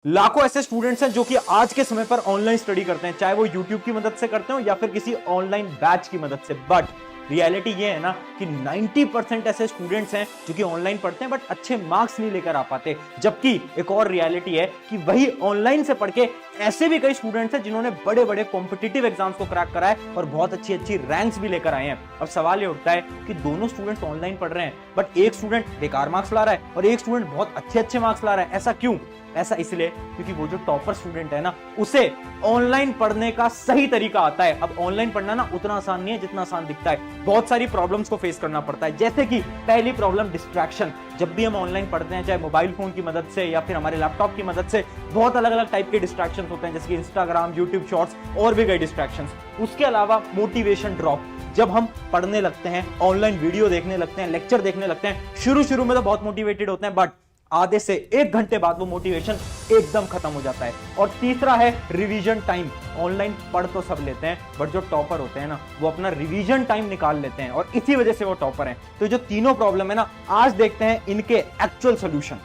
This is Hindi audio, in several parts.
लाखों ऐसे स्टूडेंट्स हैं जो कि आज के समय पर ऑनलाइन स्टडी करते हैं, चाहे वो यूट्यूब की मदद से करते हो या फिर किसी ऑनलाइन बैच की मदद से। बट रियलिटी ये है ना कि 90% ऐसे स्टूडेंट्स हैं जो कि ऑनलाइन पढ़ते हैं बट अच्छे मार्क्स नहीं लेकर आ पाते। जबकि एक और रियलिटी है कि वही ऑनलाइन से पढ़ के ऐसे भी कई स्टूडेंट्स हैं जिन्होंने बड़े बड़े कॉम्पिटिटिव एग्जाम्स को क्रैक करा है और बहुत अच्छी अच्छी रैंक्स भी लेकर आए हैं। अब सवाल ये उठता है कि दोनों स्टूडेंट्स ऑनलाइन पढ़ रहे हैं बट एक स्टूडेंट बेकार मार्क्स ला रहा है और एक स्टूडेंट बहुत अच्छे अच्छे मार्क्स ला रहा है। ऐसा क्यों? ऐसा इसलिए क्योंकि वो जो टॉपर स्टूडेंट है ना, उसे ऑनलाइन पढ़ने का सही तरीका आता है। अब ऑनलाइन पढ़ना ना उतना आसान नहीं है जितना आसान दिखता है। बहुत सारी प्रॉब्लम्स को फेस करना पड़ता है, जैसे कि पहली प्रॉब्लम डिस्ट्रैक्शन। जब भी हम ऑनलाइन पढ़ते हैं, चाहे मोबाइल फोन की मदद से या फिर हमारे लैपटॉप की मदद से, बहुत अलग अलग टाइप के डिस्ट्रैक्शन होते हैं, जैसे कि इंस्टाग्राम, यूट्यूब शॉर्ट्स और भी कई डिस्ट्रैक्शन। उसके अलावा मोटिवेशन ड्रॉप। जब हम पढ़ने लगते हैं, ऑनलाइन वीडियो देखने लगते हैं, लेक्चर देखने लगते हैं, शुरू में तो बहुत मोटिवेटेड होते हैं बट आधे से 1 घंटे बाद वो मोटिवेशन एकदम खत्म हो जाता है। और तीसरा है रिवीजन टाइम। ऑनलाइन पढ़ तो सब लेते हैं बट जो टॉपर होते हैं ना, वो अपना रिवीजन टाइम निकाल लेते हैं और इसी वजह से वो टॉपर हैं। तो जो तीनों प्रॉब्लम है ना, आज देखते हैं इनके actual solution.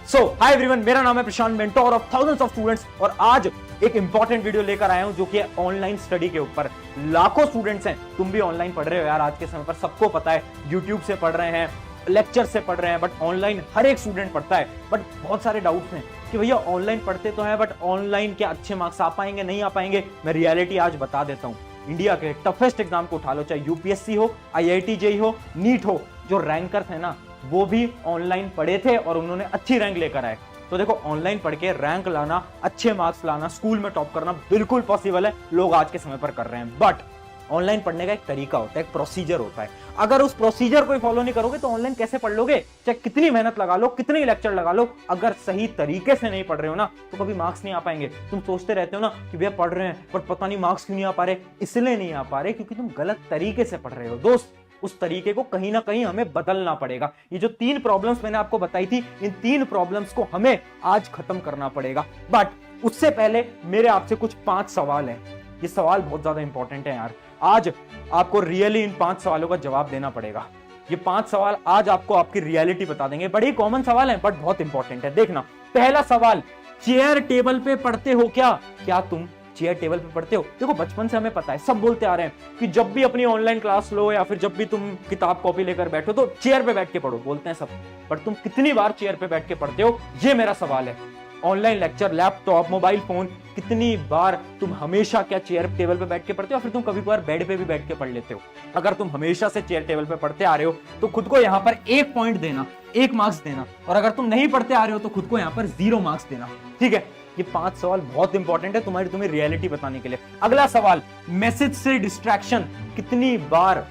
So hi everyone, मेरा नाम है Prashant, mentor of thousands of students, और आज एक इंपॉर्टेंट वीडियो लेकर आया हूं जो कि ऑनलाइन स्टडी के ऊपर। लाखों स्टूडेंट्स हैं, तुम भी ऑनलाइन पढ़ रहे हो यार आज के समय पर, सबको पता है। यूट्यूब से पढ़ रहे हैं, लेक्चर से पढ़ रहे हैं, बट ऑनलाइन हर एक स्टूडेंट पढ़ता है। बट बहुत सारे डाउट्स हैं कि भैया ऑनलाइन पढ़ते तो हैं बट ऑनलाइन क्या अच्छे मार्क्स आ पाएंगे, नहीं आ पाएंगे? मैं रियलिटी आज बता देता हूं। इंडिया के टफेस्ट एग्जाम को उठा लो, चाहे यूपीएससी हो, आईआईटी जेईई हो, नीट हो, जो रैंकर्स हैं ना, वो भी ऑनलाइन पढ़े थे और उन्होंने अच्छी रैंक लेकर आए। तो देखो, ऑनलाइन पढ़ के रैंक लाना, अच्छे मार्क्स लाना, स्कूल में टॉप करना बिल्कुल पॉसिबल है, लोग आज के समय पर कर रहे हैं। बट ऑनलाइन पढ़ने का एक तरीका होता है, एक प्रोसीजर होता है। अगर उस प्रोसीजर को फॉलो नहीं करोगे तो ऑनलाइन कैसे पढ़ लोगे? चाहे कितनी मेहनत लगा लो, कितने लेक्चर लगा लो, अगर सही तरीके से नहीं पढ़ रहे हो ना तो कभी मार्क्स नहीं आ पाएंगे। तुम सोचते रहते हो ना कि भैया पढ़ रहे हैं पर पता नहीं मार्क्स क्यों नहीं आ पा रहे। इसलिए नहीं आ पा रहे क्योंकि तुम गलत तरीके से पढ़ रहे हो। दोस्त, उस तरीके को कहीं ना कहीं हमें बदलना पड़ेगा। ये जो 3 प्रॉब्लम्स मैंने आपको बताई थी, इन 3 प्रॉब्लम्स को हमें आज खत्म करना पड़ेगा। बट उससे पहले मेरे आपसे कुछ 5 सवाल हैं। ये सवाल बहुत ज्यादा इंपॉर्टेंट है यार। आज आपको रियली इन 5 सवालों का जवाब देना पड़ेगा। ये 5 सवाल आज आपको आपकी रियलिटी बता देंगे। बड़ी कॉमन सवाल है बट बहुत इंपॉर्टेंट है। देखना, पहला सवाल, चेयर टेबल पे पढ़ते हो क्या? क्या तुम चेयर टेबल पे पढ़ते हो? देखो, बचपन से हमें पता है, सब बोलते आ रहे हैं कि जब भी अपनी ऑनलाइन क्लास लो या फिर जब भी तुम किताब कॉपी लेकर बैठो तो चेयर पे बैठ के पढ़ो, बोलते हैं सब। पर तुम कितनी बार चेयर पे बैठ के पढ़ते हो, ये मेरा सवाल है। Online lecture, laptop, mobile phone, कितनी बार तुम हमेशा क्या चेयर टेबल पे बैठ के पढ़ते हो? फिर तुम कभी कभार बेड पे भी बैठ के पढ़ लेते हो? अगर तुम हमेशा से चेयर टेबल पे पढ़ते आ रहे हो तो खुद को यहाँ पर 1 पॉइंट देना, 1 मार्क्स देना। और अगर तुम नहीं पढ़ते आ रहे हो तो खुद को यहाँ पर 0 मार्क्स देना। ठीक है? ये 5 सवाल बहुत इंपॉर्टेंट है तुम्हें रियलिटी बताने के लिए। अगला सवाल, मैसेज से डिस्ट्रैक्शन। कितनी बार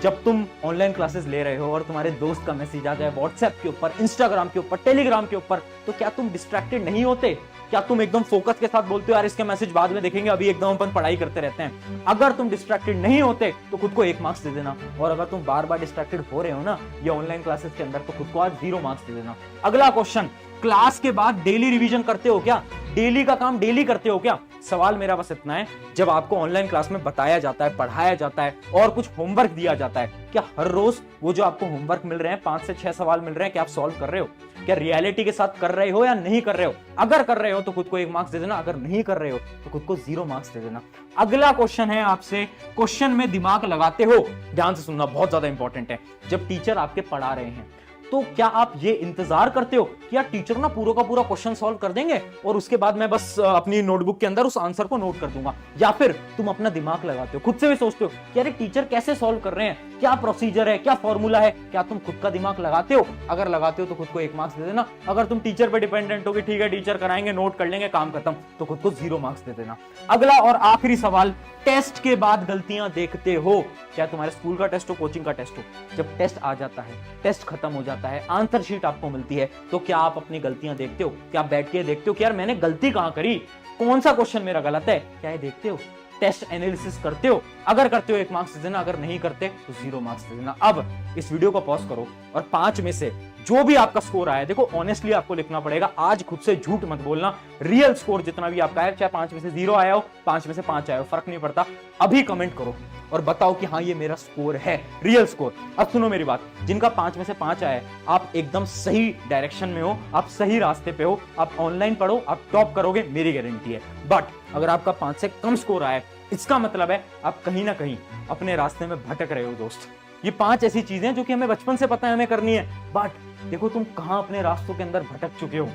जब तुम ऑनलाइन क्लासेस ले रहे हो और तुम्हारे दोस्त का मैसेज आ जाए व्हाट्सएप के ऊपर, इंस्टाग्राम के ऊपर, टेलीग्राम के ऊपर, तो क्या तुम डिस्ट्रैक्टेड नहीं होते? क्या तुम एकदम फोकस के साथ बोलते हो यार इसके मैसेज बाद में देखेंगे, अभी एकदम अपन पढ़ाई करते रहते हैं? अगर तुम डिस्ट्रैक्टेड नहीं होते तो खुद को 1 मार्क्स दे देना। और अगर तुम बार बार डिस्ट्रैक्टेड हो रहे हो ना ये ऑनलाइन क्लासेस के अंदर, तो खुद को आज 0 मार्क्स दे देना। अगला क्वेश्चन, क्लास के बाद डेली रिवीजन करते हो क्या? डेली का काम डेली करते हो क्या? सवाल मेरा बस इतना है, जब आपको ऑनलाइन क्लास में बताया जाता है, पढ़ाया जाता है और कुछ होमवर्क दिया जाता है, क्या हर रोज वो जो आपको होमवर्क मिल रहे हैं, 5 से 6 सवाल मिल रहे हैं, क्या आप सॉल्व कर रहे हो? क्या रियलिटी के साथ कर रहे हो या नहीं कर रहे हो? अगर कर रहे हो तो खुद को 1 मार्क्स दे देना, अगर नहीं कर रहे हो तो खुद को 0 मार्क्स दे देना। अगला क्वेश्चन है आपसे, क्वेश्चन में दिमाग लगाते हो? ध्यान से सुनना, बहुत ज्यादा इंपॉर्टेंट है। जब टीचर आपके पढ़ा रहे हैं तो क्या आप ये इंतजार करते हो कि यार टीचर ना पूरा का पूरा क्वेश्चन सॉल्व कर देंगे और उसके बाद मैं बस अपनी नोटबुक के अंदर उस आंसर को नोट कर दूंगा? या फिर तुम अपना दिमाग लगाते हो, खुद से भी सोचते हो कि यार टीचर कैसे सॉल्व कर रहे हैं, क्या प्रोसीजर है, क्या फॉर्मूला है? क्या तुम खुद का दिमाग लगाते हो? अगर लगाते हो तो खुद को 1 मार्क्स दे देना। अगर तुम टीचर पे डिपेंडेंट हो कि ठीक है टीचर कराएंगे, नोट कर लेंगे, काम खत्म, तो खुद को 0 मार्क्स दे देना। अगला और आखिरी सवाल, टेस्ट के बाद गलतियां देखते हो? क्या तुम्हारे स्कूल का टेस्ट हो, कोचिंग का टेस्ट हो, जब टेस्ट आ जाता है, टेस्ट खत्म हो जाता है, आंसर शीट आपको मिलती है, तो क्या आप अपनी गलतियां देखते हो? क्या आप बैठ के देखते हो कि यार मैंने गलती कहां करी, कौन सा क्वेश्चन मेरा गलत है? क्या ये देखते हो? टेस्ट एनालिसिस करते हो? अगर करते हो 1 मार्क्स दे देना, अगर नहीं करते तो 0 मार्क्स दे देना। अब इस वीडियो को पॉज करो और 5 में से जो भी आपका स्कोर आया, देखो ऑनेस्टली आपको लिखना पड़ेगा, आज खुद से झूठ मत बोलना। रियल स्कोर जितना भी आपका है, चाहे 5 में से 0 आया हो, 5 में से 5 आया हो, फर्क नहीं पड़ता, अभी कमेंट करो और बताओ कि हाँ ये मेरा स्कोर है, रियल स्कोर। अब सुनो मेरी बात, जिनका 5 में से 5 आया है, आप एकदम सही डायरेक्शन में हो, आप सही रास्ते पे हो, आप ऑनलाइन पढ़ो, आप टॉप करोगे, मेरी गारंटी है। बट अगर आपका 5 से कम स्कोर आया है, इसका मतलब है आप कहीं ना कहीं अपने रास्ते में भटक रहे हो दोस्त। ये 5 ऐसी चीजें हैं जो कि हमें बचपन से पता है हमें करनी है, बट देखो तुम कहां अपने रास्तों के अंदर भटक चुके हो।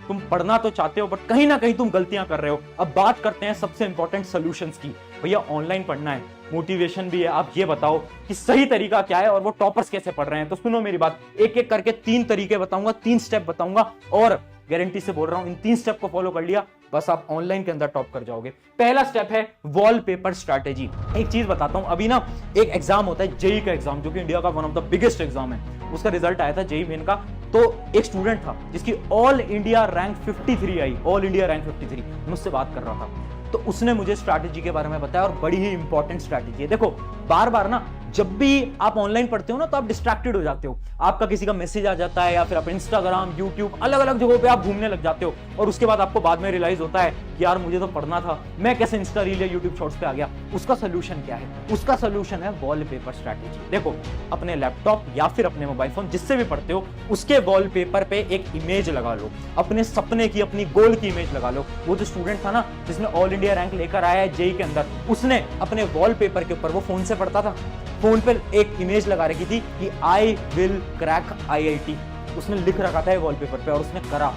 तुम पढ़ना तो चाहते हो बट कहीं ना कहीं तुम गलतियां कर रहे हो। अब बात करते हैं सबसे इंपॉर्टेंट सॉल्यूशंस की। भैया ऑनलाइन पढ़ना है, मोटिवेशन भी है, आप ये बताओ कि सही तरीका क्या है और वो टॉपर्स कैसे पढ़ रहे हैं। तो सुनो मेरी बात, एक एक करके 3 तरीके बताऊंगा, 3 स्टेप बताऊंगा और गारंटी से बोल रहा हूं इन 3 स्टेप को फॉलो कर लिया बस आप ऑनलाइन के अंदर टॉप कर जाओगे। पहला स्टेप है वॉलपेपर स्ट्रैटेजी। एक चीज बताता हूं, अभी ना एक एग्जाम होता है जेई का एग्जाम, जो कि इंडिया का one of the biggest exam है। उसका रिजल्ट आया था जेई मेन का, तो एक स्टूडेंट था जिसकी ऑल इंडिया रैंक 53 आई, ऑल इंडिया रैंक 53, मुझसे बात कर रहा था। तो उसने मुझे स्ट्रैटेजी के बारे में बताया और बड़ी ही इंपॉर्टेंट स्ट्रैटेजी है। देखो बार बार ना जब भी आप ऑनलाइन पढ़ते हो ना तो आप डिस्ट्रैक्टेड हो जाते हो, आपका किसी का मैसेज आ जाता है या फिर आप इंस्टाग्राम, यूट्यूब, अलग अलग जगहों पे आप घूमने लग जाते हो और उसके बाद आपको बाद में रियलाइज होता है कि यार मुझे तो पढ़ना था, मैं कैसे इंस्टा रील या यूट्यूब शॉर्ट्स पे आ गया। उसका सोल्यूशन क्या है? उसका सोल्यूशन है वॉलपेपर स्ट्रैटेजी। देखो अपने लैपटॉप या फिर अपने मोबाइल फोन जिससे भी पढ़ते हो उसके वॉलपेपर पे एक इमेज लगा लो, अपने सपने की, अपनी गोल की इमेज लगा लो। वो जो स्टूडेंट था ना जिसने ऑल इंडिया रैंक लेकर आया है जेई के अंदर, उसने अपने वॉलपेपर के ऊपर, वो फोन से पढ़ता था, फोन पर एक इमेज लगा रखी थी कि आई विल क्रैक IIT, उसने लिख रखा था वॉलपेपर पे और उसने करा।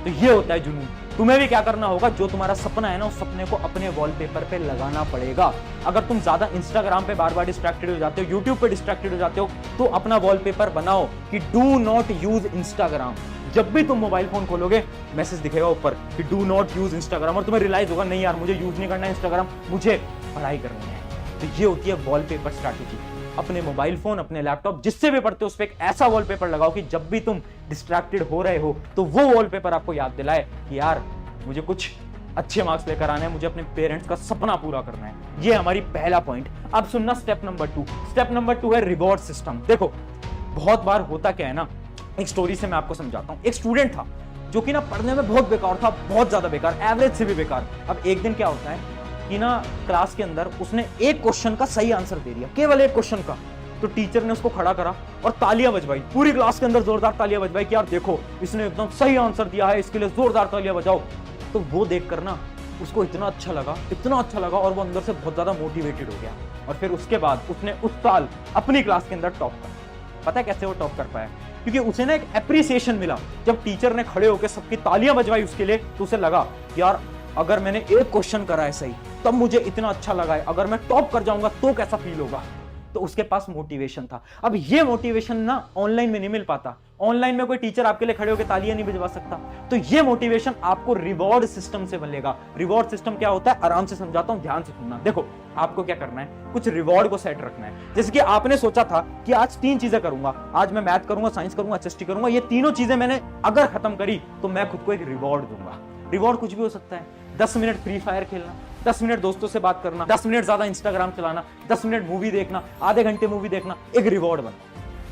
तो ये होता है जुनून। तुम्हें भी क्या करना होगा, जो तुम्हारा सपना है ना उस सपने को अपने वॉलपेपर पे लगाना पड़ेगा। अगर तुम ज्यादा इंस्टाग्राम पे बार बार डिस्ट्रैक्टेड हो जाते हो, यूट्यूब पे डिस्ट्रैक्टेड हो जाते हो, तो अपना वॉलपेपर बनाओ कि डू नॉट यूज इंस्टाग्राम। जब भी तुम मोबाइल फोन खोलोगे मैसेज दिखेगा ऊपर कि डू नॉट यूज इंस्टाग्राम और तुम्हें रियलाइज होगा नहीं यार मुझे यूज नहीं करना है इंस्टाग्राम, मुझे पढ़ाई करनी है। तो ये होती है वॉलपेपर स्ट्रैटेजी। अपने मोबाइल फोन, अपने लैपटॉप जिससे भी पढ़ते हो उस पर एक ऐसा वॉलपेपर लगाओ कि जब भी तुम डिस्ट्रैक्टेड हो रहे हो तो वो वॉलपेपर आपको याद दिलाए कि यार मुझे कुछ अच्छे मार्क्स लेकर आना है, मुझे अपने पेरेंट्स का सपना पूरा करना है। ये हमारी पहला पॉइंट। अब सुनना स्टेप नंबर 2। स्टेप नंबर 2 है रिवॉर्ड सिस्टम। देखो बहुत बार होता क्या है ना, एक स्टोरी से मैं आपको समझाता हूं। एक स्टूडेंट था जो कि ना पढ़ने में बहुत बेकार था, बहुत ज्यादा बेकार, एवरेज से भी बेकार। अब एक दिन क्या होता है कि ना क्लास के अंदर उसने एक क्वेश्चन का सही आंसर दे दिया, केवल एक क्वेश्चन का। तो टीचर ने उसको खड़ा करा और तालियां बजवाई, पूरी क्लास के अंदर जोरदार तालियां बजवाई कि यार देखो इसने एकदम सही आंसर दिया है, इसके लिए जोरदार तालियां बजाओ। तो वो देखकर ना उसको इतना अच्छा लगा और वो अंदर से बहुत ज्यादा मोटिवेटेड हो गया। और फिर उसके बाद उसने उस साल अपनी क्लास के अंदर टॉप करा। पता है कैसे वो टॉप कर पाया? क्योंकि उसे ना एक एप्रिसिएशन मिला। जब टीचर ने खड़े होकर सबकी तालियां बजवाई उसके लिए, तो उसे लगा यार अगर मैंने एक क्वेश्चन करा है सही तब मुझे इतना अच्छा लगा है, अगर मैं टॉप कर जाऊंगा तो कैसा फील होगा। तो उसके पास मोटिवेशन था। अब ये मोटिवेशन ना ऑनलाइन में नहीं मिल पाता। ऑनलाइन में कोई टीचर आपके लिए खड़े होकर तालियां नहीं बजवा सकता। तो ये मोटिवेशन आपको रिवॉर्ड सिस्टम से मिलेगा। रिवॉर्ड सिस्टम क्या होता है, आराम से समझाता हूं, ध्यान से सुनना। देखो आपको क्या करना है, कुछ रिवॉर्ड को सेट रखना है। जैसे कि आपने सोचा था कि आज 3 चीजें करूंगा, आज मैं मैथ करूंगा, साइंस करूंगा, HST करूंगा। ये तीनों चीजें मैंने अगर खत्म करी तो मैं खुद को एक रिवॉर्ड दूंगा। रिवॉर्ड कुछ भी हो सकता है, 10 मिनट फ्री फायर खेलना, 10 मिनट दोस्तों से बात करना, 10 मिनट ज्यादा इंस्टाग्राम चलाना, 10 मिनट मूवी देखना, आधे घंटे मूवी देखना, एक रिवॉर्ड बना।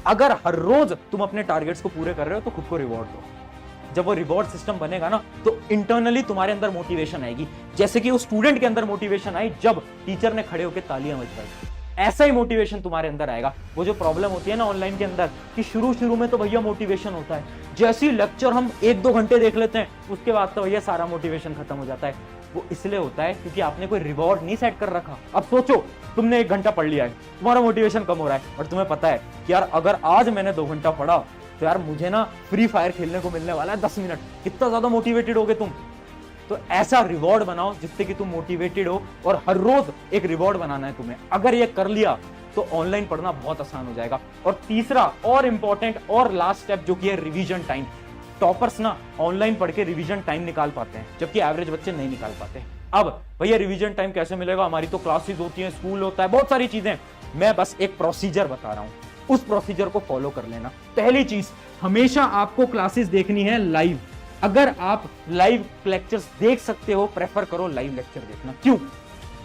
अगर हर रोज तुम अपने टारगेट्स को पूरे कर रहे हो तो खुद को रिवॉर्ड दो। जब वो रिवॉर्ड सिस्टम बनेगा ना तो इंटरनली तुम्हारे अंदर मोटिवेशन आएगी, जैसे कि उस स्टूडेंट के अंदर मोटिवेशन आई जब टीचर ने खड़े होकर तालियां बजवाई। ऐसा ही मोटिवेशन तुम्हारे अंदर आएगा। वो जो प्रॉब्लम होती है ना ऑनलाइन के अंदर कि शुरू में तो भैया मोटिवेशन होता है, जैसे ही लेक्चर हम 1-2 घंटे देख लेते हैं उसके बाद तो भैया सारा मोटिवेशन खत्म हो जाता है। वो इसलिए होता है क्योंकि आपने कोई रिवॉर्ड नहीं सेट कर रखा। अब सोचो तुमने 1 घंटा पढ़ लिया है, तुम्हारा मोटिवेशन कम हो रहा है और तुम्हें पता है कि यार अगर आज मैंने 2 घंटा पढ़ा तो यार मुझे ना फ्री फायर खेलने को मिलने वाला है 10 मिनट। कितना ज्यादा मोटिवेटेड होगे तुम। तो ऐसा रिवॉर्ड बनाओ जिससे कि तुम मोटिवेटेड हो और हर रोज एक रिवॉर्ड बनाना है तुम्हें। अगर ये कर लिया तो ऑनलाइन पढ़ना बहुत आसान हो जाएगा। और तीसरा और इंपॉर्टेंट और लास्ट स्टेप जो कि है रिवीजन टाइम। टॉपर्स ना ऑनलाइन पढ़ के रिवीजन टाइम निकाल पाते हैं जबकि एवरेज बच्चे नहीं निकाल पाते। अब भैया रिवीजन टाइम कैसे मिलेगा? हमारी तो क्लासेस होती हैं, स्कूल होता है, बहुत सारी चीजें। मैं बस एक प्रोसीजर बता रहा हूं, उस प्रोसीजर को फॉलो कर लेना। पहली चीज, हमेशा आपको क्लासेस देखनी है लाइव। अगर आप लाइव लेक्चर्स देख सकते हो प्रेफर करो लाइव लेक्चर देखना। क्यों?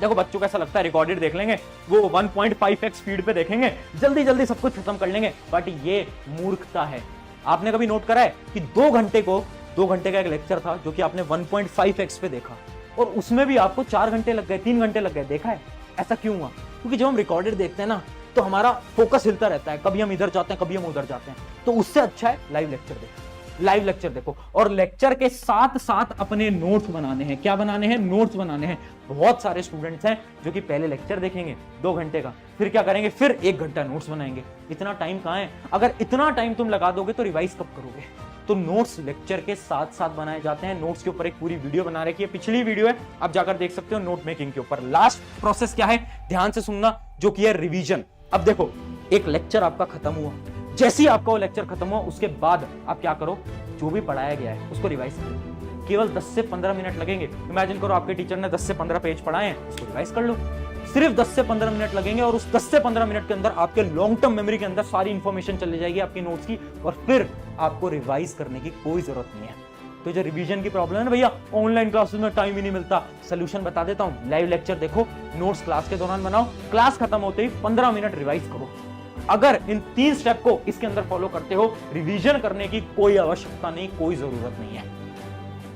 देखो बच्चों को ऐसा लगता है रिकॉर्डेड देख लेंगे, वो 1.5x स्पीड पे देखेंगे, जल्दी जल्दी सब कुछ खत्म कर लेंगे, बट ये मूर्खता है। आपने कभी नोट करा है कि 2 घंटे का एक लेक्चर था जो कि आपने 1.5x पे देखा और उसमें भी आपको 4 घंटे लग गए, 3 घंटे लग गए, देखा है? ऐसा क्यों हुआ? क्योंकि जब हम रिकॉर्डेड देखते हैं ना तो हमारा फोकस हिलता रहता है, कभी हम इधर जाते हैं, कभी हम उधर जाते हैं। तो उससे अच्छा है लाइव लेक्चर देखो, लाइव लेक्चर देखो और लेक्चर के साथ साथ अपने नोट्स बनाने हैं। क्या बनाने हैं? नोट्स बनाने हैं। बहुत सारे स्टूडेंट्स हैं जो कि पहले लेक्चर देखेंगे 2 घंटे का, फिर क्या करेंगे? फिर 1 घंटा नोट्स बनाएंगे। इतना टाइम कहाँ है? अगर इतना टाइम तुम लगा दोगे तो रिवाइज कब करोगे? तो नोट्स लेक्चर के साथ साथ बनाए जाते हैं। नोट्स के ऊपर एक पूरी वीडियो बना रखी है, पिछली वीडियो है, आप जाकर देख सकते हो नोट मेकिंग के ऊपर। लास्ट प्रोसेस क्या है? ध्यान से सुनना, जो कि है रिवीजन। अब देखो, एक लेक्चर आपका खत्म हुआ, जैसे ही आपका वो लेक्चर खत्म हुआ उसके बाद आप क्या करो? जो भी पढ़ाया गया है उसको रिवाइज करो। केवल 10 से 15 मिनट लगेंगे। इमेजिन करो आपके टीचर ने 10 से 15 पेज पढ़ाए हैं, उसको रिवाइज कर लो। सिर्फ 10 से 15 मिनट लगेंगे और उस 10 से 15 मिनट के अंदर आपके लॉन्ग टर्म मेमोरी के अंदर सारी इंफॉर्मेशन चली जाएगी आपकी नोट्स की और फिर आपको रिवाइज करने की कोई जरूरत नहीं है। तो जो रिवीजन की प्रॉब्लम है ना भैया, ऑनलाइन क्लासेस में टाइम ही नहीं मिलता, सोल्यूशन बता देता हूं। लाइव लेक्चर देखो, नोट्स क्लास के दौरान बनाओ, क्लास खत्म होते ही 15 मिनट रिवाइज करो। अगर इन 3 स्टेप को इसके अंदर फॉलो करते हो, रिवीजन करने की कोई आवश्यकता नहीं, कोई जरूरत नहीं है।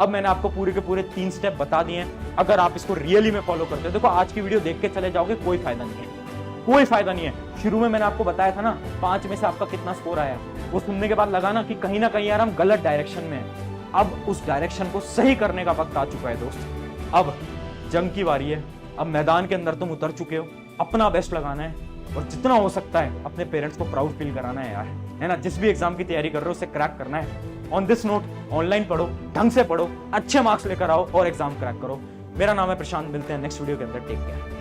अब मैंने आपको पूरे के पूरे 3 स्टेप बता दिए हैं। अगर आप इसको रियली में फॉलो करते हो, देखो आज की वीडियो देख के चले जाओगे, कोई फायदा नहीं है, कोई फायदा नहीं है। शुरू में मैंने आपको बताया था ना 5 में से आपका कितना स्कोर आया, वो सुनने के बाद लगा ना कि कहीं ना कहीं यार हम गलत डायरेक्शन में हैं। अब उस डायरेक्शन को सही करने का वक्त आ चुका है दोस्त। अब जंग की बारी है, अब मैदान के अंदर तुम उतर चुके हो, अपना बेस्ट लगाना है और जितना हो सकता है अपने पेरेंट्स को प्राउड फील कराना है यार, है ना। जिस भी एग्जाम की तैयारी कर रहे हो उसे क्रैक करना है। ऑन दिस नोट, ऑनलाइन पढ़ो, ढंग से पढ़ो, अच्छे मार्क्स लेकर आओ और एग्जाम क्रैक करो। मेरा नाम है प्रशांत, मिलते हैं नेक्स्ट वीडियो के अंदर। Take care.